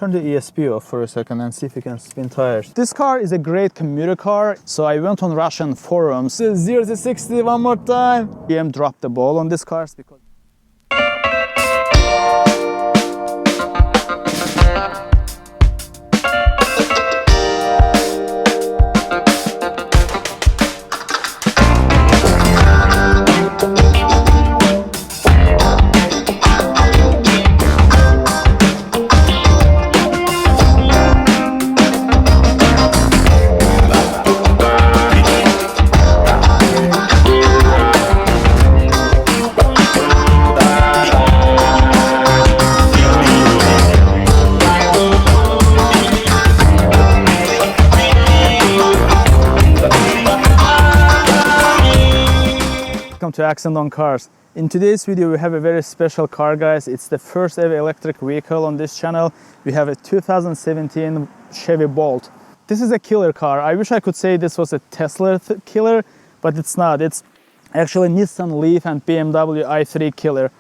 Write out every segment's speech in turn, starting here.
Turn the ESP off for a second and see if you can spin tires. This car is a great commuter car, so I went on Russian forums. 0 to 60 one more time. GM dropped the ball on this car because to AccentOnCars. In today's video we have a very special car, guys. It's the first ever electric vehicle on this channel. We have a 2017 Chevy Bolt. This is a killer car. I wish I could say this was a Tesla killer, but it's not. It's actually Nissan Leaf and BMW i3 killer.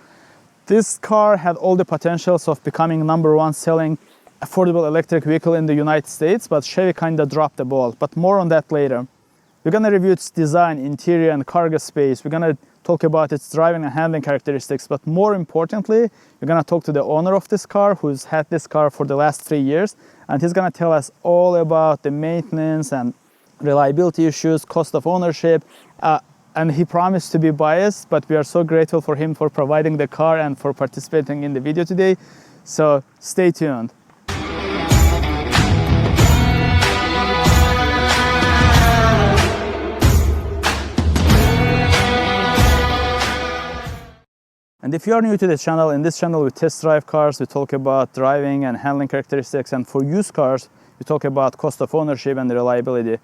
This car had all the potentials of becoming #1 selling affordable electric vehicle in the United States, but Chevy kinda dropped the ball, but more on that later. We're gonna review its design, interior and cargo space. We're gonna talk about its driving and handling characteristics, but more importantly, we're gonna talk to the owner of this car who's had this car for the last 3 years, and he's gonna tell us all about the maintenance and reliability issues, cost of ownership, and he promised to be biased, but we are so grateful for him for providing the car and for participating in the video today. So stay tuned. And if you are new to the channel, in this channel we test drive cars, we talk about driving and handling characteristics, and for used cars, we talk about cost of ownership and reliability.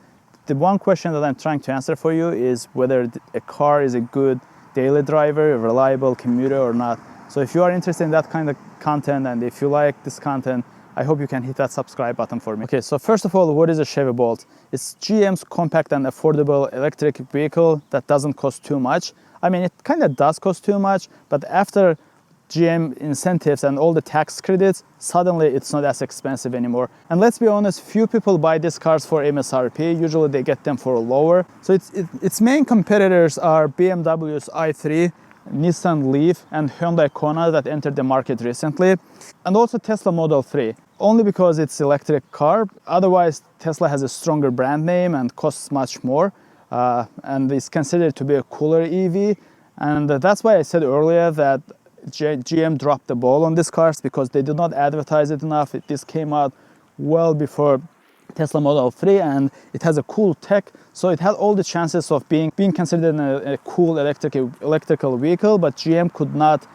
The one question that I'm trying to answer for you is whether a car is a good daily driver, a reliable commuter or not. So if you are interested in that kind of content, and if you like this content, I hope you can hit that subscribe button for me. Okay, so first of all, what is a Chevy Bolt? It's GM's compact and affordable electric vehicle that doesn't cost too much. I mean, it kind of does cost too much, but after GM incentives and all the tax credits, suddenly it's not as expensive anymore. And let's be honest, few people buy these cars for MSRP. Usually they get them for lower. So its main competitors are BMW's i3, Nissan Leaf, and Hyundai Kona that entered the market recently, and also Tesla Model 3. Only because it's electric car. Otherwise, Tesla has a stronger brand name and costs much more. And is considered to be a cooler EV, and that's why I said earlier that GM dropped the ball on these cars, because they did not advertise it enough. This came out well before Tesla Model 3, and it has a cool tech, so it had all the chances of being considered a cool electrical vehicle, but GM could not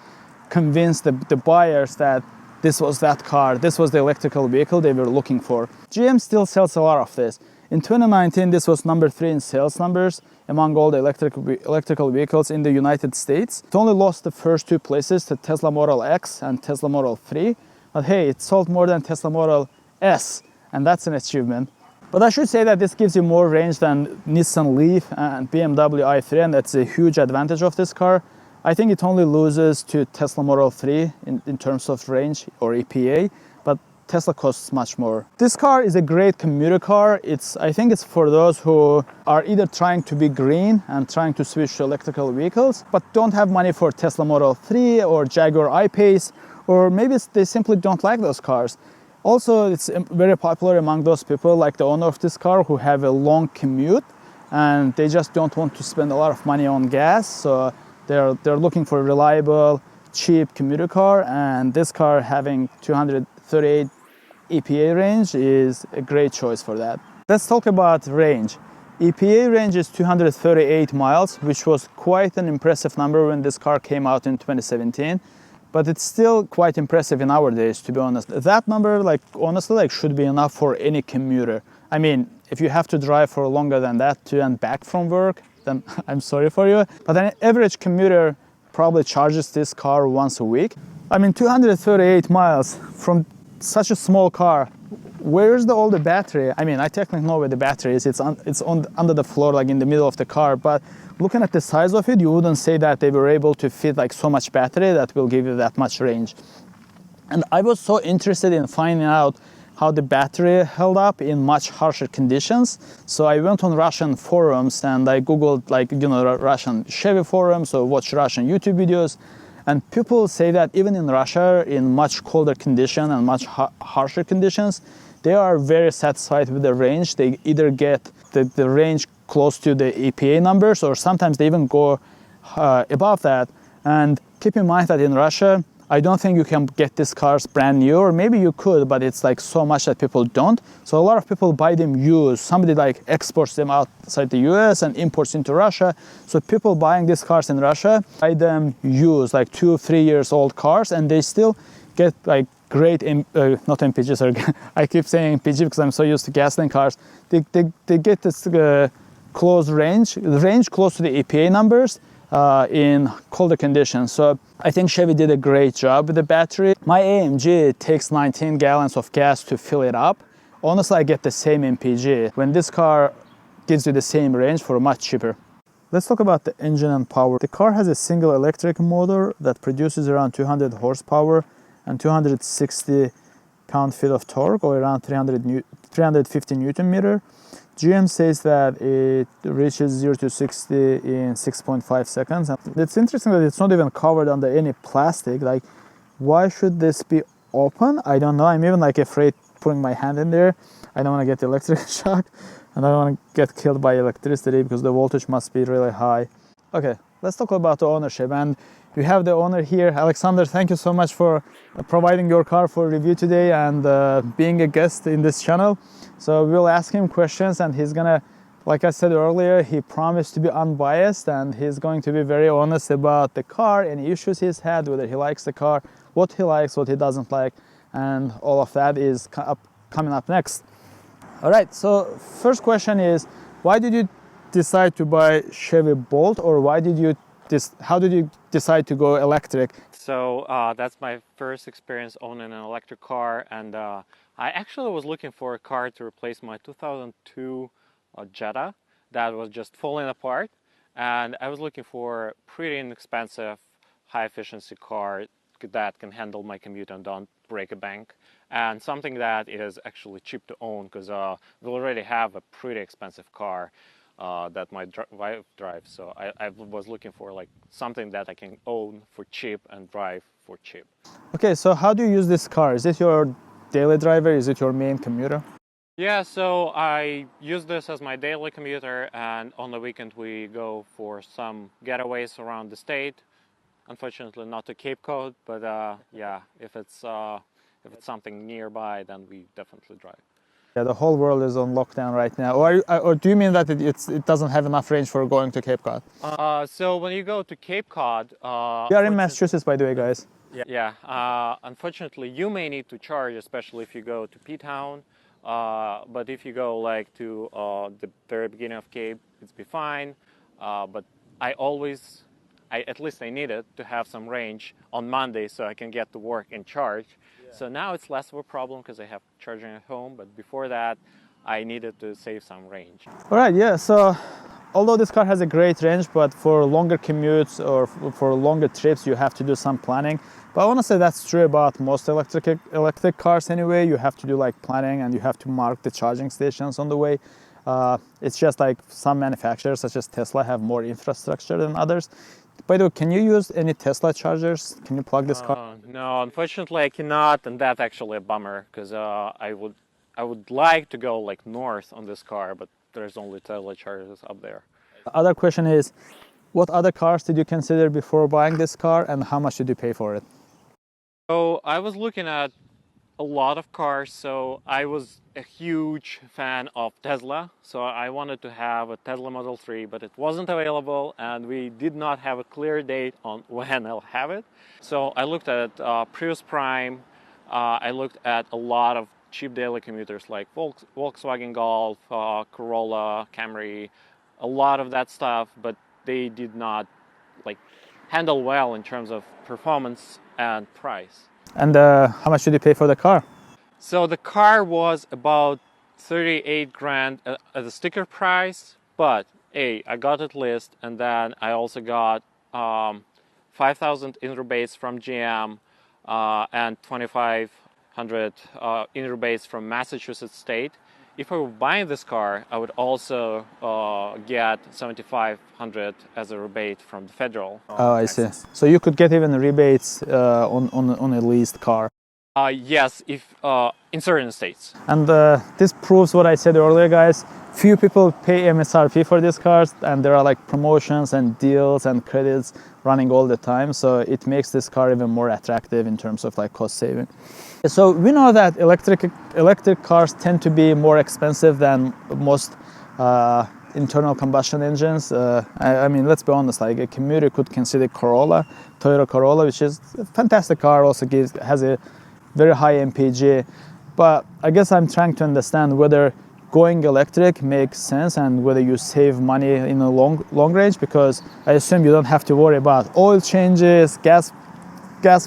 convince the buyers that this was that car, this was the electrical vehicle they were looking for. GM still sells a lot of this. In 2019, this was #3 in sales numbers among all the electrical vehicles in the United States. It only lost the first 2 places to Tesla Model X and Tesla Model 3. But hey, it sold more than Tesla Model S, and that's an achievement. But I should say that this gives you more range than Nissan Leaf and BMW i3, and that's a huge advantage of this car. I think it only loses to Tesla Model 3 in terms of range or EPA, but Tesla costs much more. This car is a great commuter car. I think it's for those who are either trying to be green and trying to switch to electrical vehicles, but don't have money for Tesla Model 3 or Jaguar I-Pace, or maybe they simply don't like those cars. Also, it's very popular among those people, like the owner of this car, who have a long commute and they just don't want to spend a lot of money on gas. So they're looking for a reliable, cheap commuter car, and this car having 238 EPA range is a great choice for that. Let's talk about range. EPA range is 238 miles, which was quite an impressive number when this car came out in 2017, but it's still quite impressive in our days, to be honest. That number, honestly, should be enough for any commuter. I mean, if you have to drive for longer than that to and back from work, then I'm sorry for you. But an average commuter probably charges this car once a week. I mean, 238 miles from such a small car, where's all the battery? I mean, I technically know where the battery is. It's under the floor, like in the middle of the car, but looking at the size of it, you wouldn't say that they were able to fit so much battery that will give you that much range. And I was so interested in finding out how the battery held up in much harsher conditions. So I went on Russian forums and I Googled Russian Chevy forums or watched Russian YouTube videos. And people say that even in Russia, in much colder condition and much harsher conditions, they are very satisfied with the range. They either get the range close to the EPA numbers, or sometimes they even go above that. And keep in mind that in Russia, I don't think you can get these cars brand new, or maybe you could, but it's like so much that people don't. So a lot of people buy them used. Somebody like exports them outside the US and imports into Russia. So people buying these cars in Russia buy them used, like 2 or 3 years old cars, and they still get like great, not MPG, sorry, I keep saying MPG because I'm so used to gasoline cars. They get this close range close to the EPA numbers in colder conditions. So I think Chevy did a great job with the battery. My AMG takes 19 gallons of gas to fill it up. Honestly, I get the same MPG when this car gives you the same range for much cheaper. Let's talk about the engine and power. The car has a single electric motor that produces around 200 horsepower and 260 pound-feet of torque, or around 350 Newton meter. GM says that it reaches 0 to 60 in 6.5 seconds. And it's interesting that it's not even covered under any plastic. Like, why should this be open? I don't know. I'm even like afraid putting my hand in there. I don't want to get electric shock, and I don't want to get killed by electricity because the voltage must be really high. Okay, let's talk about the ownership. And we have the owner here. Alexander, thank you so much for providing your car for review today and being a guest in this channel. So we'll ask him questions, and he's gonna, like I said earlier, he promised to be unbiased, and he's going to be very honest about the car, any issues he's had, whether he likes the car, what he likes, what he doesn't like, and all of that is coming up next. All right, so first question is, why did you decide to buy Chevy Bolt, or how did you decide to go electric? So that's my first experience owning an electric car, and I actually was looking for a car to replace my 2002 Jetta that was just falling apart, and I was looking for a pretty inexpensive, high-efficiency car that can handle my commute and don't break a bank, and something that is actually cheap to own, because we already have a pretty expensive car that my wife drives. So I was looking for like something that I can own for cheap and drive for cheap. Okay, so how do you use this car? Is it your daily driver? Is it your main commuter? Yeah, so I use this as my daily commuter, and on the weekend we go for some getaways around the state. Unfortunately, not to Cape Cod, but yeah, if it's something nearby, then we definitely drive. Yeah, the whole world is on lockdown right now. Or do you mean that it doesn't have enough range for going to Cape Cod? So when you go to Cape Cod, We are in Massachusetts, by the way, guys. yeah, unfortunately, you may need to charge, especially if you go to P-Town. But if you go like to the very beginning of Cape, it's be fine. But at least I needed to have some range on Monday so I can get to work and charge. Yeah. So now it's less of a problem because I have charging at home. But before that, I needed to save some range. All right, yeah. So although this car has a great range, but for longer commutes or for longer trips, you have to do some planning. But honestly, that's true about most electric cars anyway. You have to do like planning, and you have to mark the charging stations on the way. It's just like some manufacturers, such as Tesla, have more infrastructure than others. By the way, can you use any Tesla chargers? Can you plug this car? No, unfortunately I cannot, and that's actually a bummer, because I would like to go like north on this car, but there's only Tesla chargers up there. The other question is, what other cars did you consider before buying this car, and how much did you pay for it? So I was looking at a lot of cars, so I was a huge fan of Tesla, so I wanted to have a Tesla Model 3, but it wasn't available, and we did not have a clear date on when I'll have it. So I looked at Prius Prime, I looked at a lot of cheap daily commuters like Volkswagen Golf, Corolla, Camry, a lot of that stuff, but they did not like handle well in terms of performance and price. And how much did you pay for the car? So the car was about 38 grand at the sticker price, but I got it list, and then I also got 5,000 in rebates from GM. and 2,500 in rebates from Massachusetts State. If I were buying this car, I would also get 7,500 as a rebate from the federal. Oh, I see. So you could get even rebates on a leased car. Yes, if in certain states. And this proves what I said earlier, guys. Few people pay MSRP for these cars, and there are like promotions and deals and credits running all the time. So it makes this car even more attractive in terms of like cost saving. So we know that electric cars tend to be more expensive than most internal combustion engines. I mean, let's be honest, like a commuter could consider Toyota Corolla, which is a fantastic car, also has a very high MPG. But I guess I'm trying to understand whether going electric makes sense and whether you save money in a long range, because I assume you don't have to worry about oil changes, gas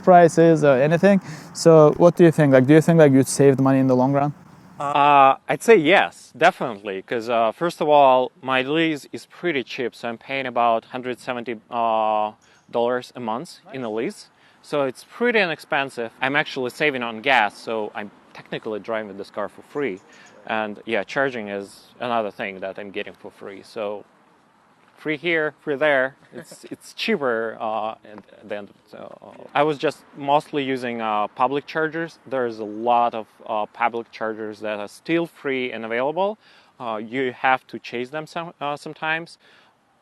prices, or anything. So what do you think? Like, do you think like you'd save money in the long run? I'd say yes, definitely, because first of all, my lease is pretty cheap, so I'm paying about $170 a month in a lease. So it's pretty inexpensive. I'm actually saving on gas, so I'm technically driving this car for free. And yeah, charging is another thing that I'm getting for free. So free here, free there. It's cheaper at the end of it. So, I was just mostly using public chargers. There's a lot of public chargers that are still free and available. You have to chase them sometimes,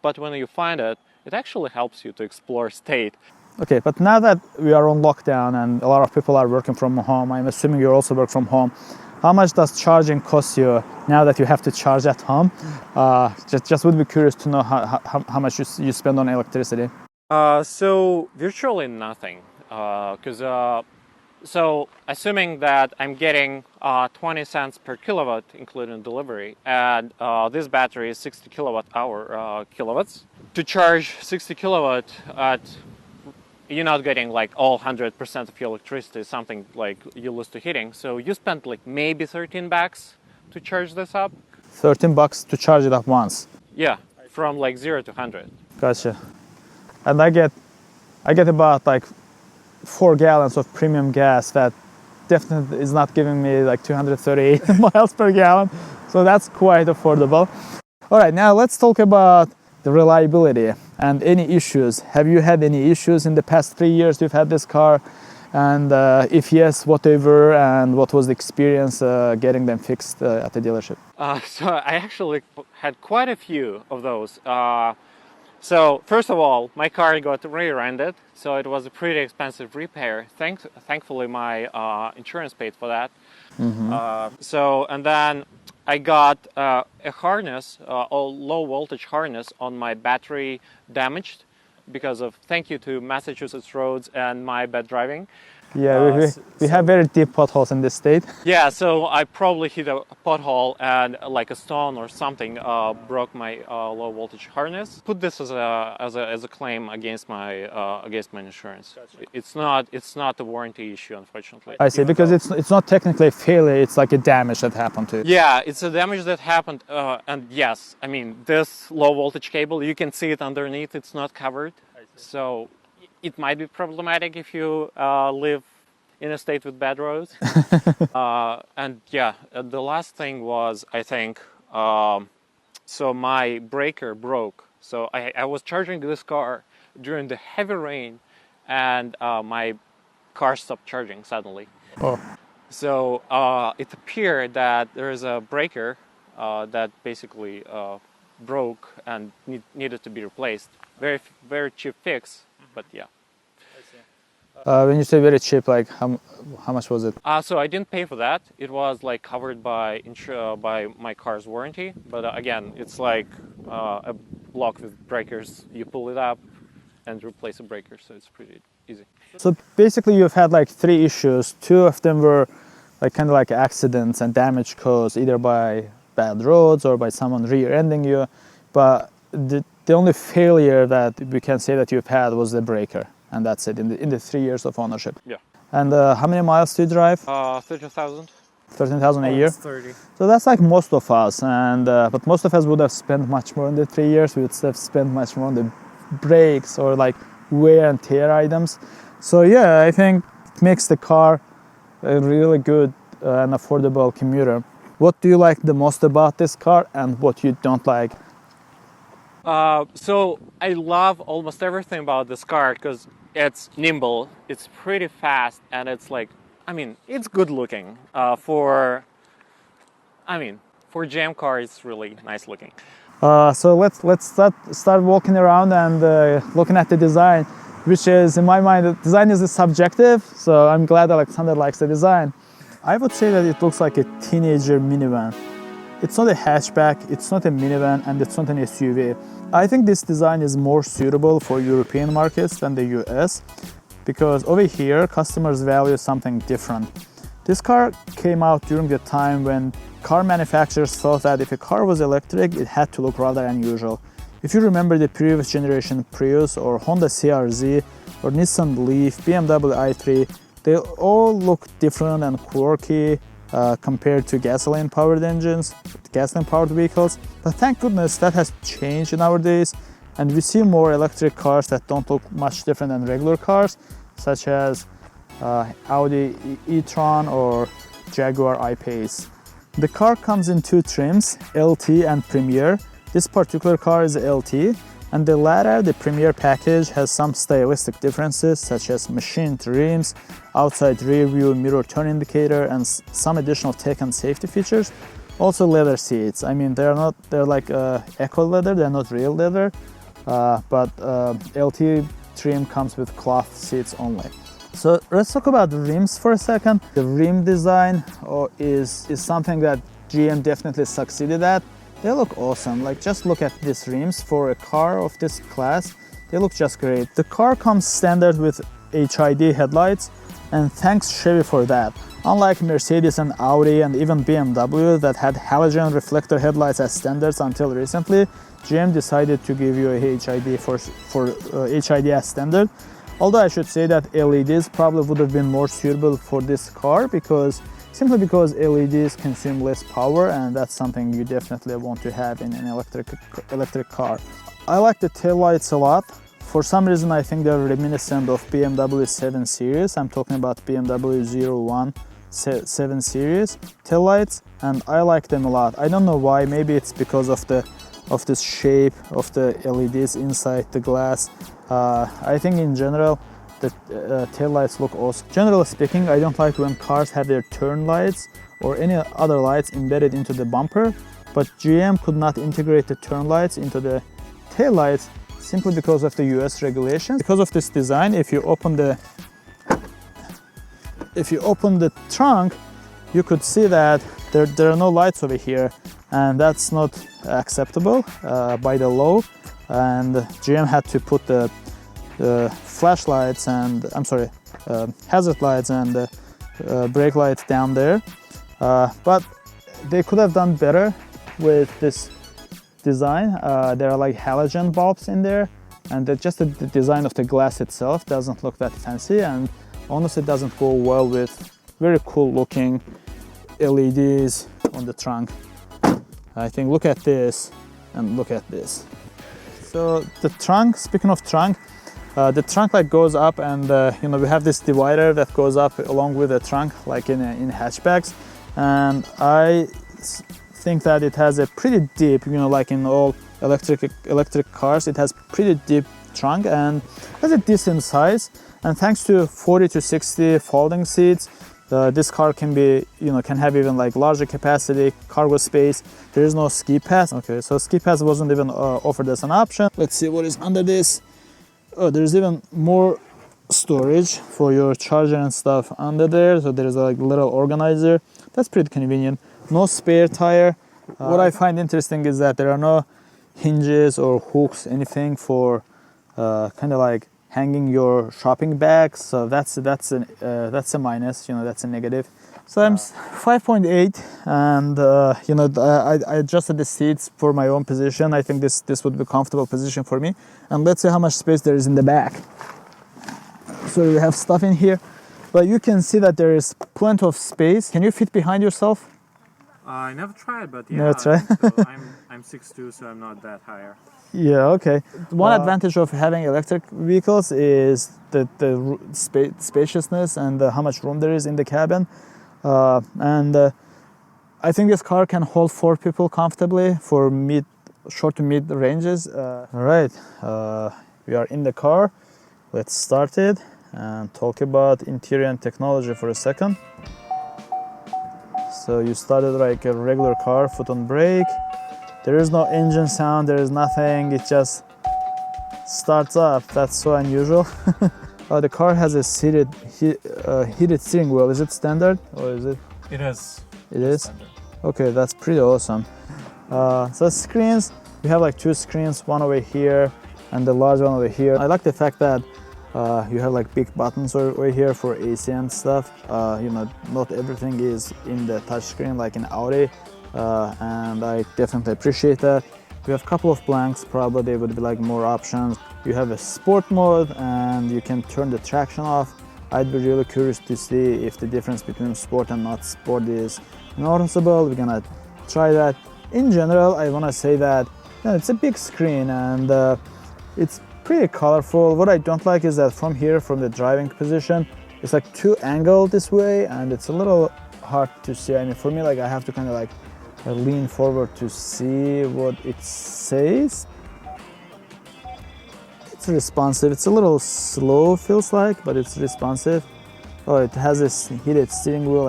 but when you find it, it actually helps you to explore state. Okay, but now that we are on lockdown and a lot of people are working from home, I'm assuming you also work from home. How much does charging cost you now that you have to charge at home? Just would be curious to know how much you spend on electricity. So virtually nothing, so assuming that I'm getting 20 cents per kilowatt including delivery, and this battery is 60 kilowatts. To charge 60 kilowatt you're not getting like all 100% of your electricity, something like you lose to heating. So you spend like maybe $13 to charge this up. $13 to charge it up once. Yeah, from like 0 to 100. Gotcha. And I get about like 4 gallons of premium gas that definitely is not giving me like 238 miles per gallon. So that's quite affordable. All right, now let's talk about the reliability and any issues. Have you had any issues in the past 3 years you've had this car? And if yes, what they were, and what was the experience getting them fixed at the dealership? So I actually had quite a few of those. So first of all, my car got rear-ended, so it was a pretty expensive repair. Thankfully, my insurance paid for that. Mm-hmm. And then I got a harness, a low voltage harness on my battery damaged because of, thank you to Massachusetts roads and my bad driving. Yeah, we have very deep potholes in this state. Yeah, so I probably hit a pothole and like a stone or something broke my low voltage harness. Put this as a claim against my insurance. Gotcha. It's not a warranty issue, unfortunately. I see, because it's not technically a failure. It's like a damage that happened to it. Yeah, it's a damage that happened, and yes, I mean this low voltage cable, you can see it underneath. It's not covered, so it might be problematic if you live in a state with bad roads. And yeah, the last thing was, I think, so my breaker broke. So I was charging this car during the heavy rain, and my car stopped charging suddenly. Oh. So it appeared that there is a breaker that basically broke and needed to be replaced. Very cheap fix, but yeah. When you say very cheap, like how much was it? So I didn't pay for that. It was like covered by my car's warranty. But again, it's like a block with breakers. You pull it up and replace a breaker, so it's pretty easy. So basically, you've had like 3 issues. 2 of them were like kind of like accidents and damage caused either by bad roads or by someone rear-ending you. But the only failure that we can say that you've had was the breaker. And that's it in the 3 years of ownership. Yeah. And how many miles do you drive? 13,000. 13,000 a year? 30. So that's like most of us. And but most of us would have spent much more in the 3 years. We would have spent much more on the brakes or like wear and tear items. So yeah, I think makes the car a really good and affordable commuter. What do you like the most about this car and what you don't like? So I love almost everything about this car because it's nimble, it's pretty fast, and it's like, I mean, it's good looking. For GM car, it's really nice looking. So let's start walking around and looking at the design, which is, in my mind, the design is subjective. So I'm glad Alexander likes the design. I would say that it looks like a teenager minivan. It's not a hatchback, it's not a minivan, and it's not an SUV. I think this design is more suitable for European markets than the US, because over here, customers value something different. This car came out during the time when car manufacturers thought that if a car was electric, it had to look rather unusual. If you remember the previous generation Prius or Honda CR-Z or Nissan Leaf, BMW i3, they all look different and quirky compared to gasoline-powered engines, gasoline-powered vehicles. But thank goodness that has changed nowadays, and we see more electric cars that don't look much different than regular cars, such as Audi e-tron or Jaguar I-Pace. The car comes in two trims, LT and Premier. This particular car is LT, and the latter, the Premier package, has some stylistic differences such as machined rims, outside rear view mirror turn indicator, and some additional tech and safety features. Also leather seats. I mean, they're like eco leather, they're not real leather, but LT trim comes with cloth seats only. So let's talk about the rims for a second. The rim design is something that GM definitely succeeded at. They look awesome. Like, just look at these rims for a car of this class. They look just great. The car comes standard with HID headlights, and thanks Chevy for that. Unlike Mercedes and Audi and even BMW that had halogen reflector headlights as standards until recently, GM decided to give you a HID for HID as standard. Although I should say that LEDs probably would have been more suitable for this car simply because LEDs consume less power, and that's something you definitely want to have in an electric car. I like the taillights a lot. For some reason, I think they're reminiscent of BMW 7 Series. I'm talking about BMW 01 7 Series taillights, and I like them a lot. I don't know why. Maybe it's because of this shape of the LEDs inside the glass. I think in general the taillights look awesome. Generally speaking, I don't like when cars have their turn lights or any other lights embedded into the bumper, but GM could not integrate the turn lights into the taillights simply because of the US regulations. Because of this design, if you open the trunk, you could see that there are no lights over here, and that's not acceptable by the law. And GM had to put the flashlights and hazard lights and brake lights down there, but they could have done better with this design. There are like halogen bulbs in there, and just the design of the glass itself doesn't look that fancy, and honestly doesn't go well with very cool looking LEDs on the trunk. I think look at this and look at this. So the trunk, speaking of trunk, the trunk like goes up, and we have this divider that goes up along with the trunk, like in hatchbacks, and I think that it has a pretty deep, like in all electric cars, it has pretty deep trunk and has a decent size. And thanks to 40 to 60 folding seats, this car can be, can have even like larger capacity, cargo space. There is no ski pass. Okay, so ski pass wasn't even offered as an option. Let's see what is under this. Oh, there's even more storage for your charger and stuff under there. So there's a little organizer. That's pretty convenient. No spare tire. What I find interesting is that there are no hinges or hooks, anything for kind of like hanging your shopping bags. So that's a minus. That's a negative. So I'm 5.8, and I adjusted the seats for my own position. I think this would be a comfortable position for me. And let's see how much space there is in the back. So we have stuff in here, but you can see that there is plenty of space. Can you fit behind yourself? I never tried, but yeah. Never tried. So I'm 6'2", so I'm not that higher. Yeah, okay. One advantage of having electric vehicles is the spaciousness and how much room there is in the cabin. And I think this car can hold 4 people comfortably for short to mid ranges. All right, we are in the car. Let's start it and talk about interior and technology for a second. So you started like a regular car, foot on brake. There is no engine sound, there is nothing, it just starts up. That's so unusual. The car has a heated steering wheel. Is it standard or is it? It is. It is? Standard. Okay, that's pretty awesome. So screens, we have like 2 screens, one over here and the large one over here. I like the fact that you have like big buttons over here for AC and stuff. You know, not everything is in the touchscreen like in Audi, and I definitely appreciate that. We have a couple of blanks, probably there would be like more options. You have a sport mode and you can turn the traction off. I'd be really curious to see if the difference between sport and not sport is noticeable. We're gonna try that. In general, I wanna say that it's a big screen and it's pretty colorful. What I don't like is that from here, from the driving position, it's like too angled this way and it's a little hard to see. I mean, for me, like I have to kind of like lean forward to see what it says. It's responsive. It's a little slow, feels like, but it's responsive. Oh, it has this heated steering wheel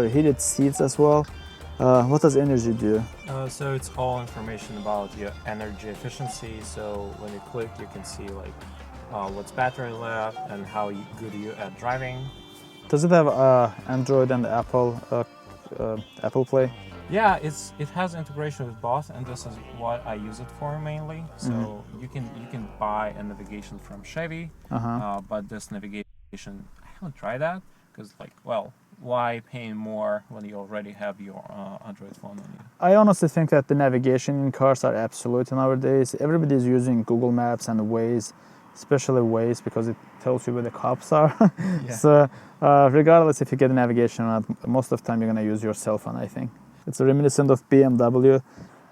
heated seats as well. What does energy do? So it's all information about your energy efficiency. So when you click, you can see like what's battery left and how good you at driving. Does it have Android and Apple Play? Yeah, it has integration with both, and this is what I use it for mainly. So you can buy a navigation from Chevy, but this navigation I haven't tried that because why pay more when you already have your Android phone on you? I honestly think that the navigation in cars are absolute nowadays. Everybody's using Google Maps and Waze, especially Waze because it tells you where the cops are. Yeah. So regardless if you get a navigation or not, most of the time you're gonna use your cell phone, I think. It's reminiscent of BMW.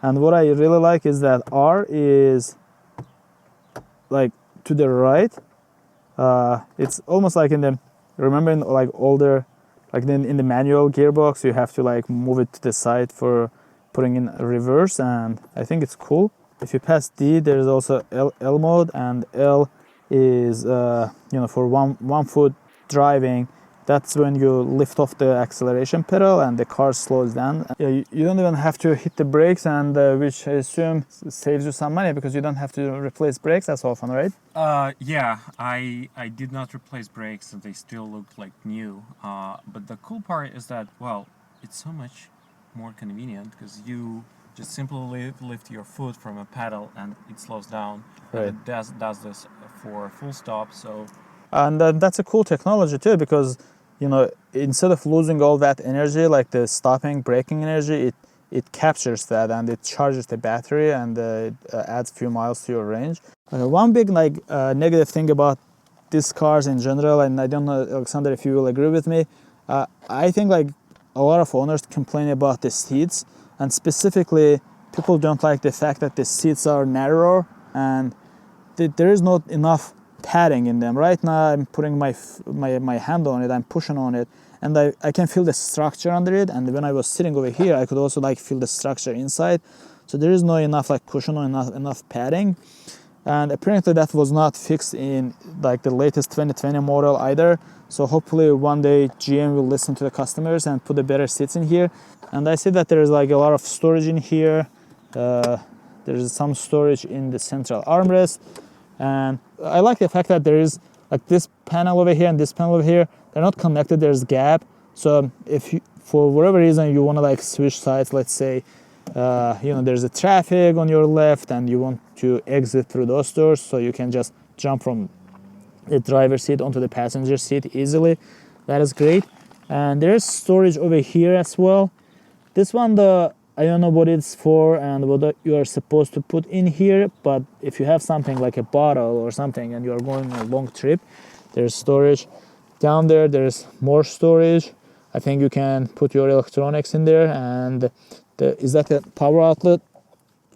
And what I really like is that R is like to the right. It's almost like in like older, like in the manual gearbox, you have to like move it to the side for putting in reverse, and I think it's cool. If you pass D, there's also L mode, and L is for one foot driving. That's when you lift off the acceleration pedal and the car slows down. You don't even have to hit the brakes, and which I assume saves you some money because you don't have to replace brakes as often, right? Yeah, I did not replace brakes, and they still look like new. But the cool part is that, it's so much more convenient because you just simply lift your foot from a pedal and it slows down. Right. And it does this for a full stop. So. And that's a cool technology too, because instead of losing all that energy, like the stopping, braking energy, it captures that and it charges the battery and it adds a few miles to your range. One big negative thing about these cars in general, and I don't know, Alexander, if you will agree with me, I think like a lot of owners complain about the seats, and specifically people don't like the fact that the seats are narrower and there is not enough padding in them. Right now I'm putting my hand on it, I'm pushing on it, and I can feel the structure under it, and when I was sitting over here I could also like feel the structure inside. So there is not enough like cushion or enough padding, and apparently that was not fixed in like the latest 2020 model either. So hopefully one day GM will listen to the customers and put the better seats in here. And I see that there is like a lot of storage in here. There's some storage in the central armrest. And I like the fact that there is like this panel over here and this panel over here. They're not connected, there's gap. So if you, for whatever reason you want to like switch sides, let's say, there's a traffic on your left and you want to exit through those doors, so you can just jump from the driver's seat onto the passenger seat easily. That is great. And there's storage over here as well. This one, I don't know what it's for and what you are supposed to put in here, but if you have something like a bottle or something and you are going on a long trip, there's storage. Down there, there's more storage. I think you can put your electronics in there, and is that a power outlet?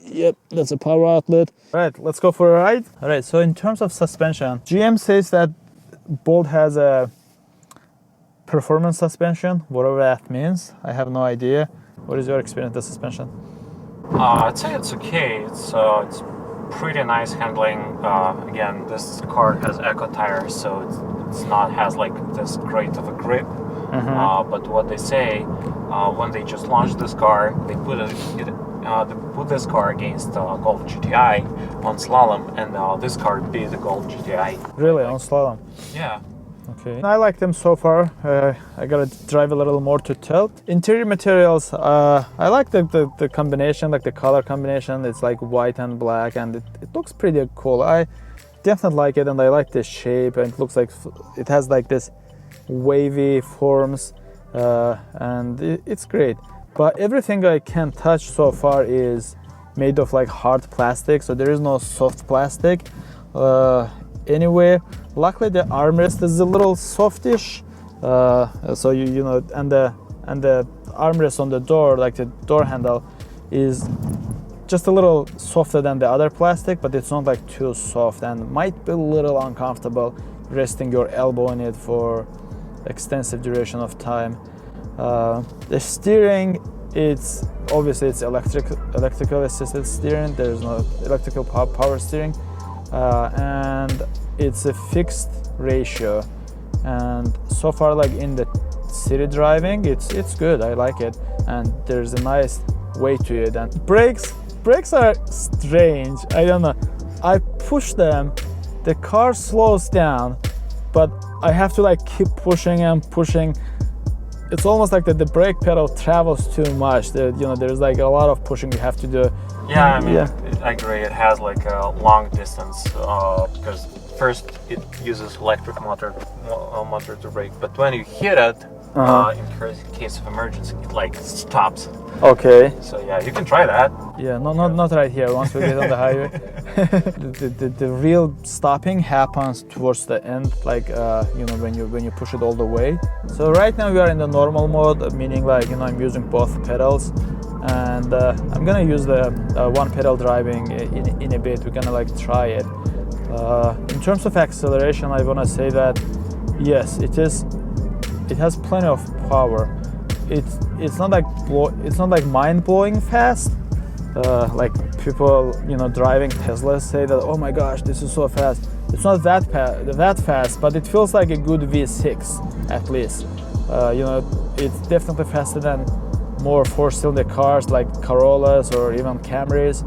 Yep, that's a power outlet. All right, let's go for a ride. All right, so in terms of suspension, GM says that Bolt has a performance suspension, whatever that means. I have no idea. What is your experience with the suspension? I'd say it's okay. It's pretty nice handling. Again, this car has eco tires, so it's not has like this great of a grip. But what they say when they just launched this car, they put this car against Golf GTI on slalom, and this car beat the Golf GTI. Really, on slalom? Yeah. Okay. I like them so far. I gotta drive a little more to tell. Interior materials, I like the combination, like the color combination. It's like white and black, and it looks pretty cool. I definitely like it, and I like the shape, and it looks like it has like this wavy forms, and it's great. But everything I can touch so far is made of like hard plastic, so there is no soft plastic anywhere. Luckily the armrest is a little softish, so you know, and the armrest on the door, like the door handle, is just a little softer than the other plastic, but it's not like too soft, and might be a little uncomfortable resting your elbow in it for extensive duration of time. The steering, it's obviously it's electrical assisted steering. There's no electrical power steering, and it's a fixed ratio. And so far, like in the city driving, it's good. I like it, and there's a nice way to it. And brakes are strange. I don't know. I push them, the car slows down, but I have to like keep pushing and pushing. It's almost like that the brake pedal travels too much. There's like a lot of pushing you have to do. Yeah, I mean, I agree. It has like a long distance because first it uses electric motor to brake, but when you hit it, in case of emergency, it like stops. Okay. So yeah, you can try that. Yeah, not right here. Once we get on the highway, the real stopping happens towards the end, like when you push it all the way. So right now we are in the normal mode, meaning like I'm using both pedals, and I'm gonna use the one pedal driving in a bit. We're gonna like try it. In terms of acceleration, I wanna say that yes, it has plenty of power. It's not like mind-blowing fast. Like people driving Teslas say that, oh my gosh, this is so fast. It's not that fast, but it feels like a good V6 at least. It's definitely faster than more four-cylinder cars like Corollas or even Camrys.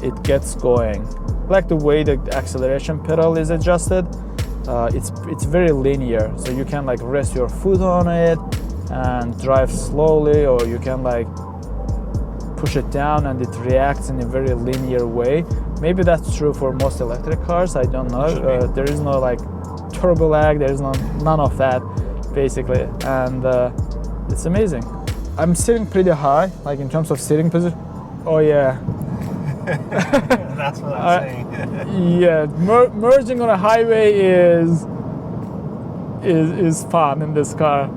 It gets going. I like the way the acceleration pedal is adjusted. It's very linear, so you can like rest your foot on it and drive slowly, or you can like push it down and it reacts in a very linear way. Maybe that's true for most electric cars, I don't know. There is no like turbo lag, there is none of that basically, and it's amazing. I'm sitting pretty high, like in terms of sitting position. Oh yeah. That's what I'm saying. Yeah, merging on a highway is fun in this car.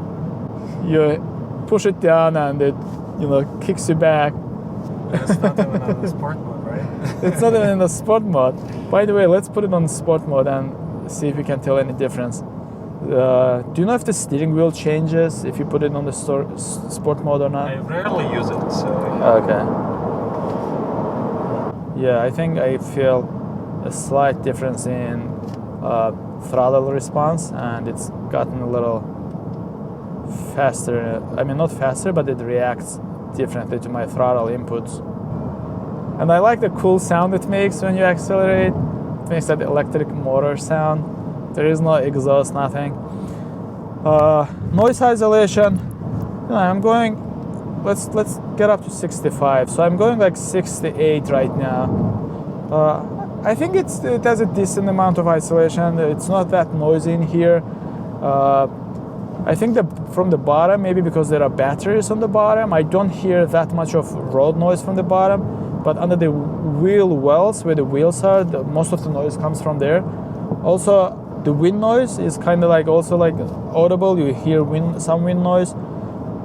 You push it down and it kicks you back. It's not even in the sport mode, right? It's not even in the sport mode. By the way, let's put it on sport mode and see if we can tell any difference. Do you know if the steering wheel changes if you put it on the sport mode or not? I rarely use it, so Okay. Yeah, I think I feel a slight difference in throttle response, and it's gotten a little faster. I mean, not faster, but it reacts differently to my throttle inputs. And I like the cool sound it makes when you accelerate. It makes that electric motor sound. There is no exhaust, nothing. Noise isolation. I'm going. Let's get up to 65. So I'm going like 68 right now. I think it has a decent amount of isolation. It's not that noisy in here. I think that from the bottom, maybe because there are batteries on the bottom, I don't hear that much of road noise from the bottom. But under the wheel wells, where the wheels are, most of the noise comes from there. Also, the wind noise is kind of like also like audible. You hear some wind noise,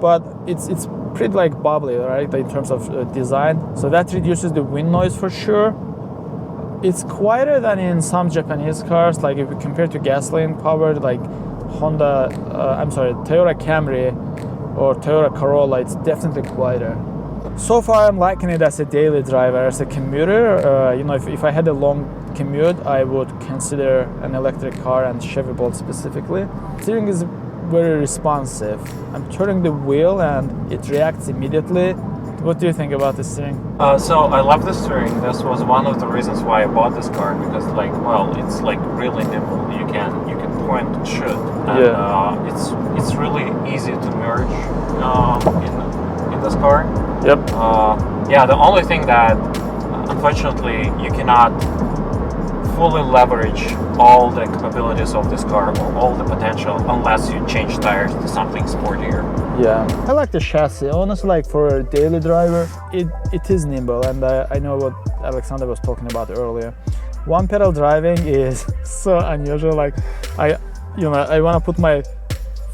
but it's pretty like bubbly, right, in terms of design. So that reduces the wind noise for sure. It's quieter than in some Japanese cars, like if you compare to gasoline powered, like Toyota Camry or Toyota Corolla, it's definitely quieter. So far I'm liking it as a daily driver, as a commuter. If I had a long commute, I would consider an electric car, and Chevy Bolt specifically. Steering is very responsive. I'm turning the wheel and it reacts immediately. What do you think about the steering? So I love the steering. This was one of the reasons why I bought this car, because it's like really nimble. You can point and shoot, and it's really easy to merge in this car. Yep. The only thing that unfortunately you cannot fully leverage all the capabilities of this car, or all the potential, unless you change tires to something sportier. Yeah, I like the chassis. Honestly, like for a daily driver, it is nimble, and I know what Alexander was talking about earlier. One pedal driving is so unusual. Like I want to put my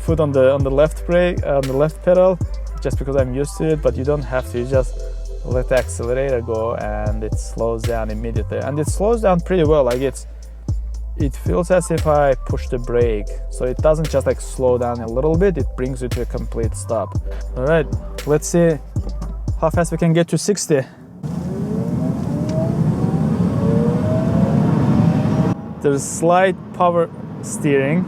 foot on the left brake, on the left pedal, just because I'm used to it. But you don't have to. You just let the accelerator go, and it slows down immediately, and it slows down pretty well. Like it feels as if I push the brake, so it doesn't just like slow down a little bit, it brings you to a complete stop. All right, let's see how fast we can get to 60. There's slight power steering.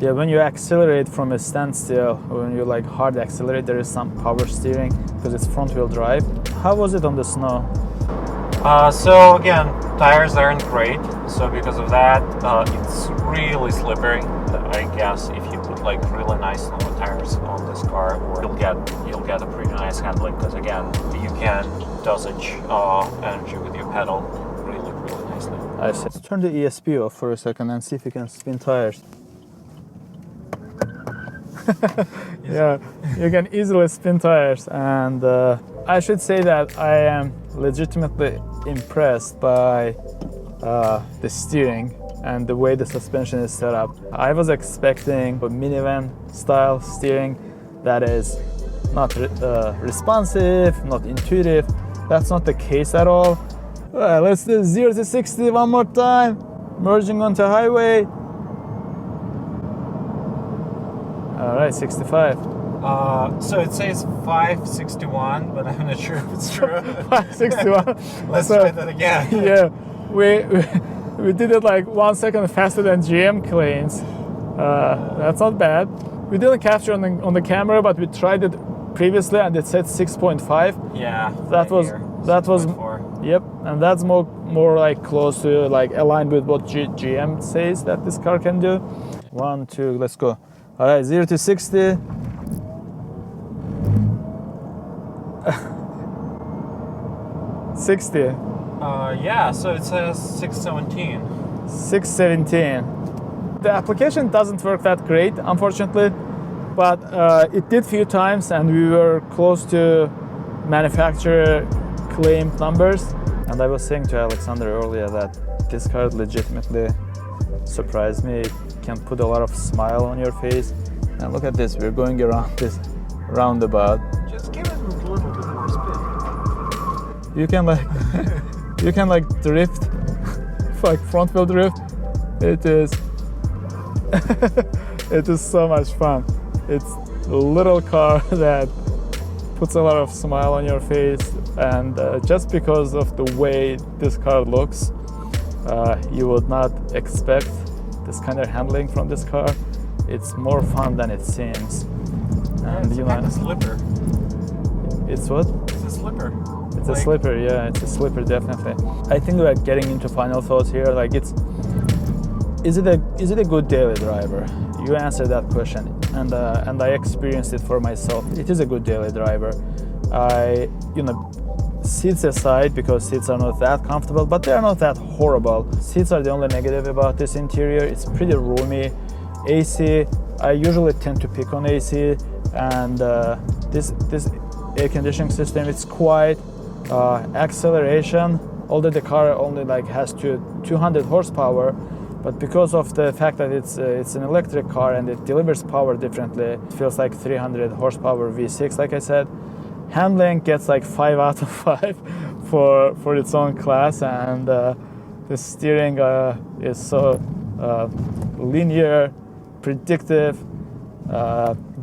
Yeah, when you accelerate from a standstill, when you like hard accelerate, there is some power steering because it's front wheel drive. How was it on the snow? So again, tires aren't great, so because of that, it's really slippery. I guess if you put like really nice snow tires on this car, or you'll get a pretty nice handling, because again, you can dosage energy with your pedal really nicely. I see. Let's turn the ESP off for a second and see if you can spin tires. Yeah, you can easily spin tires, and I should say that I am legitimately impressed by the steering and the way the suspension is set up. I was expecting a minivan style steering that is not responsive, not intuitive. That's not the case at all. Let's do 0 to 60 one more time, merging onto highway. All right, 65. So it says 561, but I'm not sure if it's true. 561. Let's try that again. Yeah, we did it like 1 second faster than GM claims. That's not bad. We didn't capture on the camera, but we tried it previously, and it said 6.5. Yeah. That was 6.4. Yep, and that's more like close to like aligned with what GM says that this car can do. 1, 2, let's go. All right, 0 to 60. $60. Yeah, so it says 617. 617. The application doesn't work that great, unfortunately, but it did few times, and we were close to manufacturer claimed numbers. And I was saying to Alexander earlier that this car legitimately surprised me. It can put a lot of smile on your face. And look at this, we're going around this roundabout. Just give it a little bit more spin. You can like drift, like front wheel drift. It is it is so much fun. It's a little car that puts a lot of smile on your face, and just because of the way this car looks, you would not expect this kind of handling from this car. It's more fun than it seems. And it's kind of slipper. It's what? It's a slipper. It's a slipper, yeah, it's a slipper, definitely. I think we're getting into final thoughts here. Like, is it a good daily driver? You answered that question, and I experienced it for myself. It is a good daily driver. Seats aside, because seats are not that comfortable, but they are not that horrible. Seats are the only negative about this interior. It's pretty roomy. AC, I usually tend to pick on AC, and this air conditioning system, it's quiet. Acceleration, although the car only like has 200 horsepower, But because of the fact that it's an electric car and it delivers power differently, it feels like 300 horsepower V6, like I said. Handling gets like 5 out of 5 for its own class, and the steering is so linear, predictive.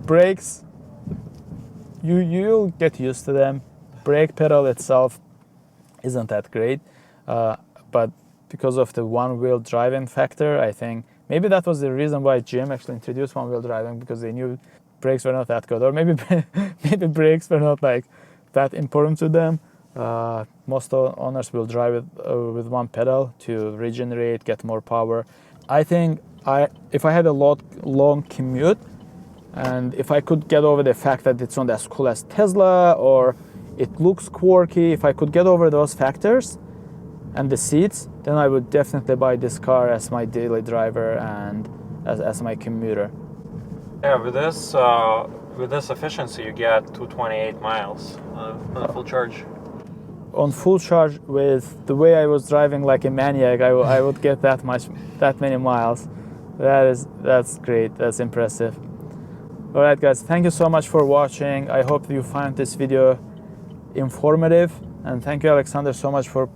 Brakes, you'll get used to them. Brake pedal itself isn't that great, but because of the one-wheel driving factor, I think maybe that was the reason why GM actually introduced one-wheel driving, because they knew brakes were not that good, or maybe maybe brakes were not like that important to them. Most owners will drive it with one pedal to regenerate, get more power. I think if I had a long commute, and if I could get over the fact that it's not as cool as Tesla or it looks quirky, if I could get over those factors and the seats, then I would definitely buy this car as my daily driver and as my commuter. Yeah, with this efficiency, you get 228 miles on a full charge. On full charge, with the way I was driving like a maniac, I would get that many miles. That's great. That's impressive. All right, guys, thank you so much for watching. I hope you find this video informative, and thank you, Alexander, so much for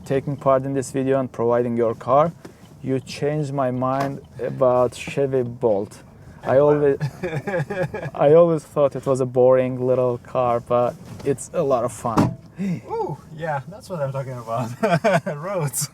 taking part in this video and providing your car. You changed my mind about Chevy Bolt. I always thought it was a boring little car, but it's a lot of fun. Ooh, yeah, that's what I'm talking about. Roads.